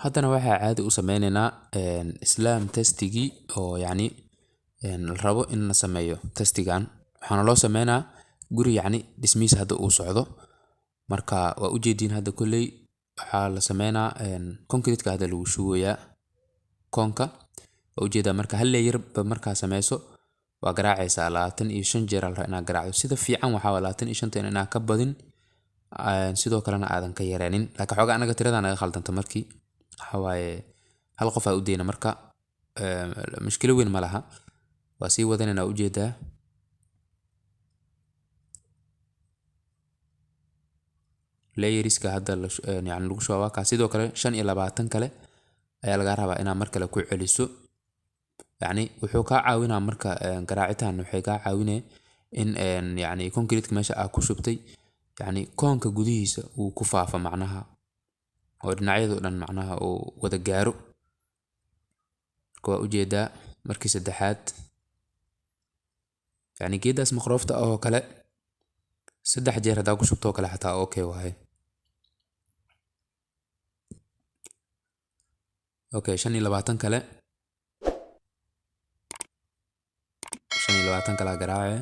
haddana waxaa caadi u sameyneynaa islam testigii oo yacni la rabo in la sameeyo testigan. waxaana loo sameynaa guri yacni dhismihiisa hadda uu socdo. marka waa ujeediin hadda kolley waxaa la sameynaa concrete-ka hadda lagu shubayaa koonka. waa ujeedaa marka hal layer ba markaa sameyso waa garaacaysaa 25 jeer la inaa garaacdo. sida fiican waxaa 25 inaa ka badin sidoo kalena aadan ka yareenin. laakiin xoogaa anaga tirada naga khaldanta markii waxa waaye hal qof aa u deyna marka mushkilo weyn ma laha. waa sii wadanayna ujeedaa layeriska hadda yani lagu shuba waa kaa. sidoo kale 25 kale ayaa laga rabaa inaa mar kale ku celiso. yacni wuxuu kaa caawinaa marka garaacitaan waxay kaa caawinee in yacni concrete-ka meesha aa ku shubtay yacni koonka gudihiisa uu ku faafo macnaha oo dhinacyadoo dhan macnaha uu wada gaaro. marka waa ujeedaa markii saddexaad yacni geedaas maqroofta oo kale 3 jeer haddaa ku shubtoo kale xataa okay waaye. okay 25 kale 25 kale garaace.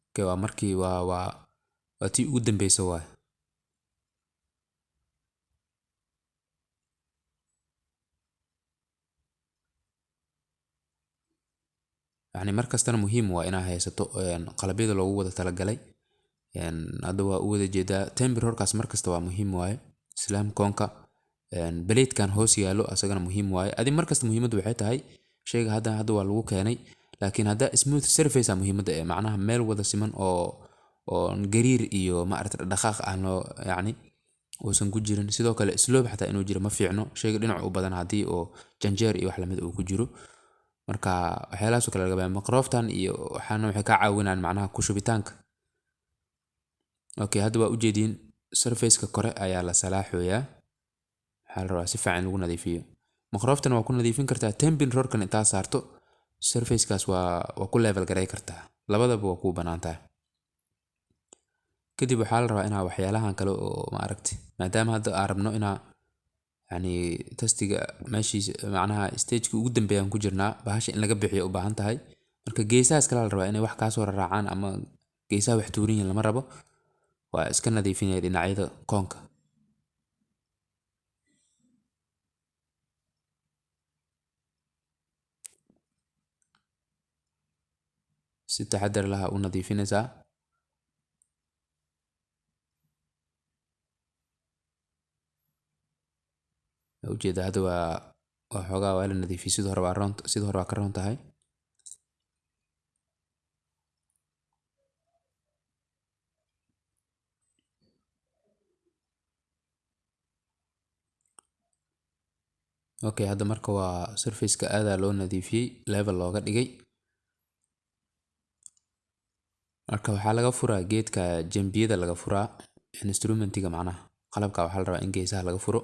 okay waa markii waa tii ugu dambeysa waaye. yacni markastana muhiim waa inaa haysato qalabyada loogu wada talagalay. hadda waa u wada jeedaa tember horkaas markasta waa muhiim waaye. islam koonka beleedkan hoos yaalo asagana muhiim waaye. adi markasta muhiimaddu waxay tahay shayga hadda waa lagu keenay laakiin hadda smooth surface muhiimadda ee macnaha meel wada siman oo gariir iyo maaragtay dhaqaaq aan loo yacni uusan ku jirin. sidoo kale slope xataa inuu jiro ma fiicno shayga dhinac u badan haddii oo janjeer iyo wax lamid uu ku jiro. marka waxyaalahaasoo kale laga baahan maqrooftan iyo waxaana waxay kaa caawinaan macnaha ku shubitaanka. okay hadda waa ujeediin surface-ka kore ayaa la salaaxoyaa. waxaa la rabaa si fiican in lagu nadiifiyo. maqrooftan waa ku nadiifin kartaa tembin roorkan intaa saarto surface-kaas waa ku level garay kartaa. labadaba waa kuu bannaan tahay. kadib waxaa la rabaa inaa waxyaalahan kale oo maaragtay maadaama hadda aan rabno inaa yani testiga meeshiisa macnaha stageka ugu dambeeyaan ku jirnaa bahasha in laga bixiyo u baahan tahay. marka geesahaas kale la rabaa inay wax kaasoo raacaan ama geesaha wax tuurin yihiin lama rabo. waa iska nadiifinaya dhinacyada koonka. si taxadar laha u nadiifinaysaa. ujeeda hadda waa xoogaa waa la nadiifiyay sidoo hore waa ka roon tahay. okay hadda marka waa surface-ka aadaa loo nadiifiyey level looga dhigay. marka waxaa laga furaa geedka jambiyada laga furaa instrumentiga macnaha qalabka waxaa la rabaa in geesaha laga furo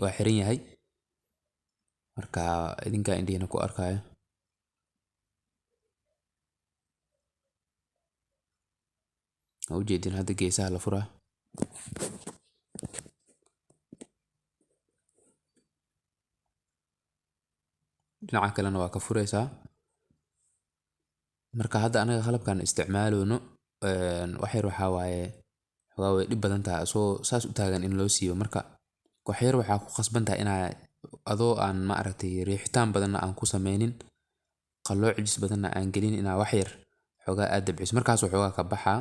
waa xiran yahay. marka idinkaa indhihiina ku arkaayo. waa ujeedin hadda geesaha la furaa. dhinaca kalena waa ka furaysaa. marka hadda anaga qalabkan isticmaaloono waxyar waxaa waaye xogaa way dhib badan tahay asoo saas u taagan in loo siibo. marka waxyar waxaa ku khasban tahay inaa adoo aan ma aragtay riixitaan badanna aan ku sameynin qalooc cijis badanna aan gelin inaa waxyar xogaa aad dabciso markaasoo xogaa ka baxaa.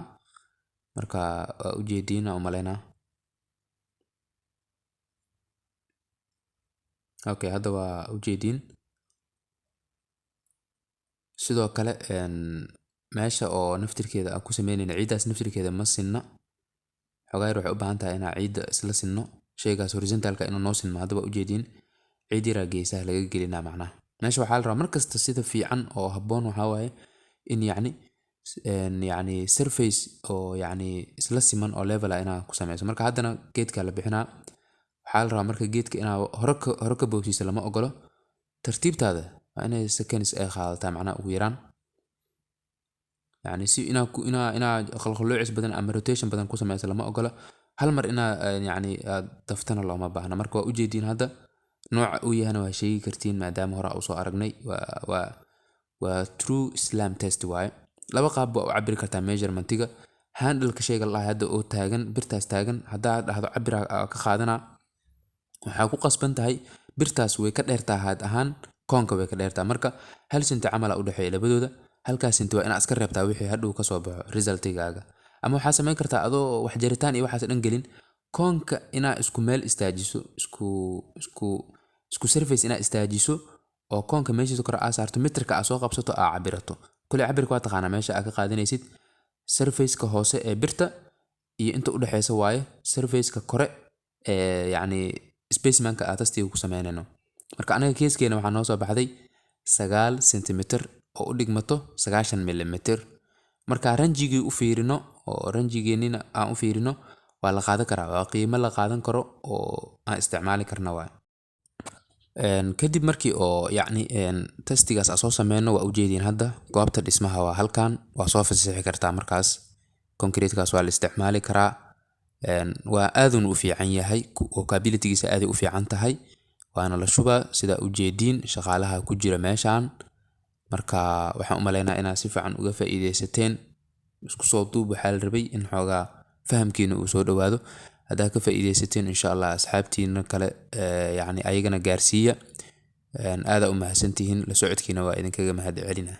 marka waa ujeediin aan u malaynaa. okay hadda waa ujeediin. sidoo kale meesha oo naftirkeeda aan ku sameynayna ciiddaas naftirkeeda ma sinna. xogaa yar waxay u baahan tahay inaa ciidda isla sinno shaygaas horizontalka inuu noo sinmo. hadda waa ujeediin ciid yaraa geesaha laga gelinaa macnaha. meesha waxaa la rabaa markasta sida fiican oo habboon waxaa waaye in yacni surface oo yacni isla siman oo level ah inaa ku sameyso. marka haddana geedka la bixinaa waxaa la rabaa marka geedka inaa hore ka boobsiisa lama ogolo. Tartiibtaada waa inay seconds ay qaadataa macnaha ugu yaraan. Yani si inaa qalqaloocis badan ama rotation badan ku sameyso lama ogola. Hal mar inaa yani daftana looma baahna. Marka waa ujeediin hadda nooca uu yahana waa sheegi kartiin maadaama hore usoo aragnay. Waa true slam test waaye. Laba qaab waa u cabiri kartaa measurementiga. Handle-ka shayga la hadda oo taagan, birtaas taagan, haddaa dhahdo cabir ka qaadana, waxaa ku qasban tahay birtaas way ka dheertaa haad ahaan, koonka way ka dheertaa. Marka 1 senti camal u dhexeeya labadooda. Halkaas senti waa inaad iska reebtaa wixii hadhow ka soo baxo resultigaaga. Ama waxaa samayn kartaa adoo wax jaritaan iyo waxaas dhan gelin, koonka inaa isku meel istaajiso, isku surface inaa istaajiso oo koonka meeshiisa kor aa saarto, mitirka aa soo qabsato aa cabirato. Kulli cabirka waa taqaanaa meesha aa ka qaadanaysid. Surface-ka hoose ee birta iyo inta u dhaxaysa waaye surface-ka kore ee yani spaceman-ka aad tastiga ku sameynayno. Marka anaga keeskeena waxaa noo soo baxday 9 centimeter oo u dhigmato 90 millimeter. Marka ranjigii u fiirino oo ranjigeenina aan u fiirino waa la qaadan karaa. Waa qiimo la qaadan karo oo aan isticmaali karna waaye. Kadib markii oo yani testigaas aan soo sameyno waa ujeediin hadda goobta dhismaha waa halkan. Waa soo fasixi kartaa markaas. Concrete-kaas waa la isticmaali karaa. Waa aadun u fiican yahay. Workability-giisa aad u fiican tahay. Waana la shubaa sida ujeediin shaqaalaha ku jira meeshaan. Marka waxaan u maleynaa inaad si fiican uga faa'iideysateen. Isku soo duub waxaa la rabay in xoogaa fahamkiina uu soo dhawaado. Haddaa ka faa'iideysateen insha Allah asxaabtiina kale yani ayagana gaarsiiya. Aad u mahadsantihiin la socodkiina waa idinkaga mahad celinaa.